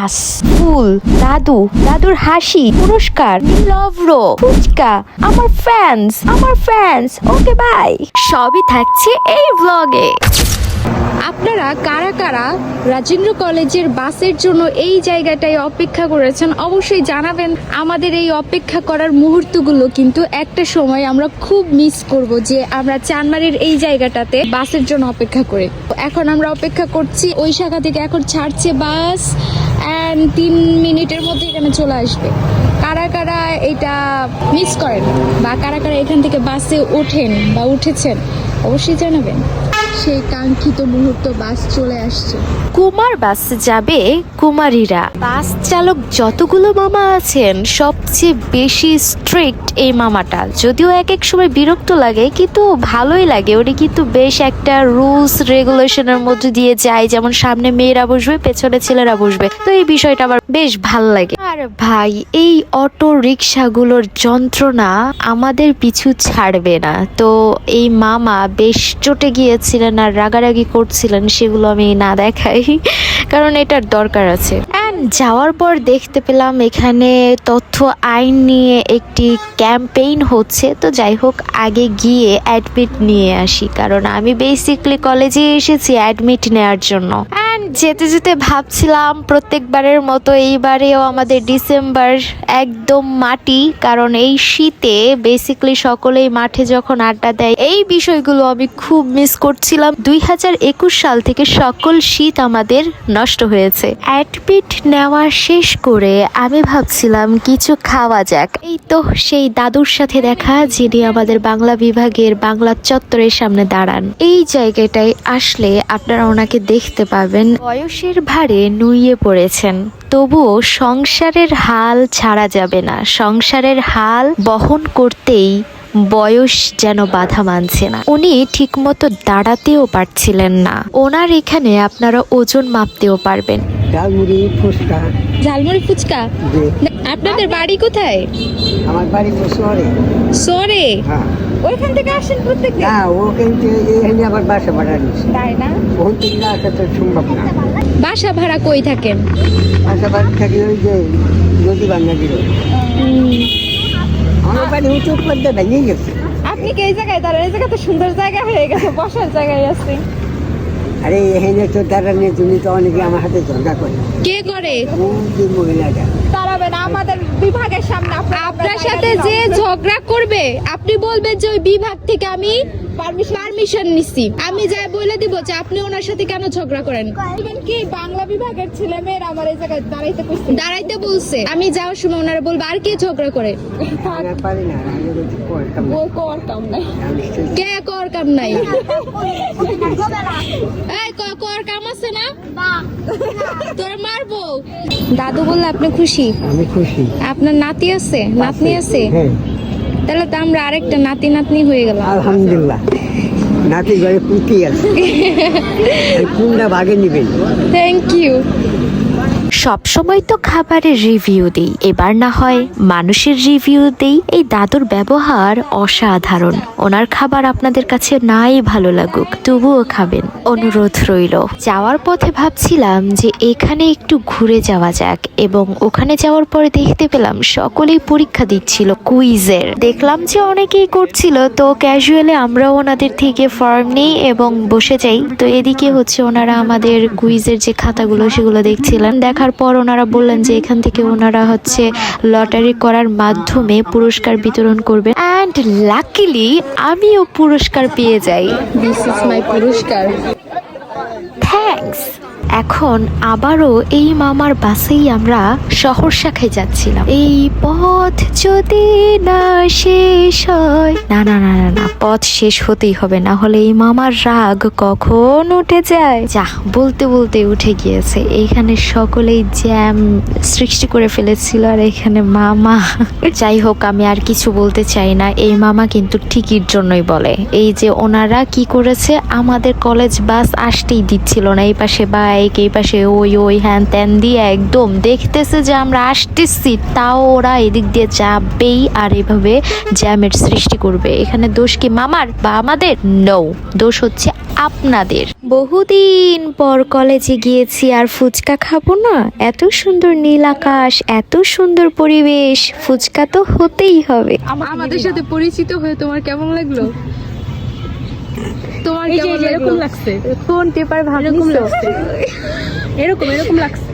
বাস, ফুল, দাদুর হাসি, পুরস্কার, নীলভ্র, ফুচকা, আমার ফ্যান্স, ওকে বাই। সবই থাকছে এই ব্লগে। আপনারা কারা কারা রাজেন্দ্র কলেজের বাসের জন্য এই জায়গাটায় অপেক্ষা করেছেন অবশ্যই জানাবেন। আমাদের এই অপেক্ষা করার মুহূর্তগুলো কিন্তু একটা সময় আমরা খুব মিস করব, যে আমরা চানমারির এই জায়গাটাতে বাসের জন্য অপেক্ষা করে। এখন আমরা অপেক্ষা করছি, ওই শাখা থেকে এখন ছাড়ছে বাস, অ্যান্ড 3 মিনিটের মধ্যে এখানে চলে আসবে। কারা কারা এটা মিস করেন বা কারা কারা এখান থেকে বাসে ওঠেন বা উঠেছেন অবশ্যই জানাবেন। সেই কাঙ্ক্ষিত মুহূর্ত, বাস চলে আসছে। কুমার বাস যাবে কুমারীরা। বাস চালক যতগুলো মামা আছেন সবচেয়ে বেশি স্ট্রিক্ট এই মামাটা। যদিও এক এক সময় বিরক্ত লাগে কিন্তু ভালোই লাগে। উনি কিন্তু বেশ একটা রুলস রেগুলেশনের মধ্যে দিয়ে যায়, যেমন সামনে মেয়েরা বসবে, পেছনে ছেলেরা বসবে। তো এই বিষয়টা আমার বেশ ভাল লাগে। আর ভাই, এই অটো রিক্সাগুলোর যন্ত্রণা আমাদের পিছু ছাড়বে না। তো এই মামা বেশ চটে গিয়েছিলেন আর রাগারাগি করছিলেন, সেগুলো আমি না দেখাই কারণ এটার দরকার আছে। যাওয়ার পর দেখতে পেলাম এখানে তথ্য আইন নিয়ে একটি ক্যাম্পেইন হচ্ছে। তো যাই হোক, আগে গিয়ে অ্যাডমিট নিয়ে আসি, কারণ আমি বেসিক্যালি কলেজে এসেছি অ্যাডমিট নেওয়ার জন্য। যেতে যেতে ভাবছিলাম প্রত্যেকবারের মতো এইবারেও আমাদের ডিসেম্বর একদম মাটি, কারণ এই শীতে বেসিক্যালি সকলেই মাঠে যখন আড্ডা দেয়, এই বিষয়গুলো আমি খুব মিস করছিলাম। 2021 সাল থেকে সকল শীত আমাদের নষ্ট হয়েছে। অ্যাডমিট নেওয়া শেষ করে আমি ভাবছিলাম কিছু খাওয়া যাক। এই তো সেই দাদুর সাথে দেখা, যিনি আমাদের বাংলা বিভাগের বাংলা চত্বরের সামনে দাঁড়ান। এই জায়গাটায় আসলে আপনারা ওনাকে দেখতে পাবেন। বয়সের ভারে নুইয়ে পড়েছেন, তবুও সংসারের হাল ছাড়া যাবে না। সংসারের হাল বহন করতেই বয়স যেন বাধা মানছে না। উনি ঠিকমতো দাঁড়াতেও পারছিলেন না। ওনার এখানে আপনারা ওজন মাপতেও পারবেন। ঝালমুড়ি ফুচকা। ঝালমুড়ি ফুচকা। আপনাদের বাড়ি কোথায়? আমার বাড়ি তো শহরে। শহরে? হ্যাঁ। ওইখান থেকে আসেন প্রত্যেকদিন? না, ওখান থেকে এখানে আবার বাসা ভাড়া নিচ্ছে। তাই না? ওখান থেকে আসা তো সম্ভব না। বাসা ভাড়া কই থাকেন? বাসা ভাড়া থাকি ওই যে নদী বাংলা দিল। আমার বাড়ি উঁচু পর্দা ভেঙে গেছে। আপনি কি এই জায়গায় দাঁড়ান? এই জায়গা তো সুন্দর জায়গা হয়ে গেছে, বসার জায়গায় আছে। আরে এখানে তো দাঁড়ানোর জন্য তো অনেকে আমার হাতে ঝগড়া করে। কে করে? ওই যে মহিলাটা। দাঁড়াবেন আমাদের বিভাগের সামনে। আপনার সাথে যে ঝগড়া করবে আপনি বলবেন যে ওই বিভাগ থেকে আমি পারমিশন নিছি। আমি যাই বলে দিব যে আপনি ওনার সাথে কেন ঝগড়া করেন। বলবেন কি বাংলা বিভাগের ছেলে মেয়েরা আমার এই জায়গায় দাঁড়াইতে বলছে। আমি যাওয়ার সময় ওনারা বলবো আর কে ঝগড়া করে। আমি পারি না, আমি বলছি কর কাম নাই। কে কর কাম নাই? এই কর কাম আছে না? তোরা মারবো। দাদু বললে আপনি খুশি? আমি খুশি। আপনার নাতি আছে, নাতনি আছে? হ্যাঁ। তাহলে তো আমরা আরেকটা নাতি নাতনি হয়ে গেলাম। আলহামদুলিল্লাহ। নাতি ঘরে পুঁতি আছে, কোনটা ভাগে নিবেন? Thank you. সব সময় তো খাবারের রিভিউ দিই, এবার না হয় মানুষের রিভিউ দেই। এই দাদুর ব্যবহার অসাধারণ। ওনার খাবার আপনাদের কাছে নাই ভালো লাগুক, তবুও খাবেন, অনুরোধ রইল। যাওয়ার পথে ভাবছিলাম যে এখানে একটু ঘুরে যাওয়া যাক, এবং ওখানে যাওয়ার পরে দেখতে পেলাম সকলেই পরীক্ষা দিচ্ছিল কুইজের। দেখলাম যে অনেকেই করছিল, তো ক্যাজুয়ালি আমরাও ওনাদের থেকে ফর্ম নিই এবং বসে যাই। তো এদিকে হচ্ছে ওনারা আমাদের কুইজের যে খাতাগুলো সেগুলো দেখছিলেন। দেখার পর ওনারা বললেন যে এখান থেকে ওনারা হচ্ছে লটারি করার মাধ্যমে পুরস্কার বিতরণ করবে। অ্যান্ড লাকিলি আমিও পুরস্কার পেয়ে যাই। দিস ইজ মাই পুরস্কার। থ্যাঙ্কস। এখন আবারও এই মামার বাসেই আমরা শহর শাখায় যাচ্ছিলাম। এই পথ যদি না শেষ হয়, না, পথ শেষ হতেই হবে, না হলে এই মামার রাগ কখন উঠে যায়। যা বলতে বলতে উঠে গিয়েছে। এইখানে সকলেই জ্যাম সৃষ্টি করে ফেলেছিল, আর এখানে মামা। যাই হোক, আমি আর কিছু বলতে চাই না। এই মামা কিন্তু ঠিকির জন্যই বলে। এই যে ওনারা কি করেছে, আমাদের কলেজ বাস আসতেই দিচ্ছিল না। এই পাশে বাই, বাইক, এই পাশে ওই হ্যান ত্যান দিয়ে একদম দেখতেছে যে আমরা আসতেছি, তাও ওরা এদিক দিয়ে যাবেই আর এভাবে জ্যামের সৃষ্টি করবে। এখানে দোষ কি মামার বা আমাদের? নো, দোষ হচ্ছে আপনাদের। বহুদিন পর কলেজে গিয়েছি আর ফুচকা খাবো না? এত সুন্দর নীল আকাশ, এত সুন্দর পরিবেশ, ফুচকা তো হতেই হবে। আমাদের সাথে পরিচিত হয়ে তোমার কেমন লাগলো? তোমার কেমন লাগলো? লাগছে, কোন পেপার ভাবছো? এরকম লাগছে।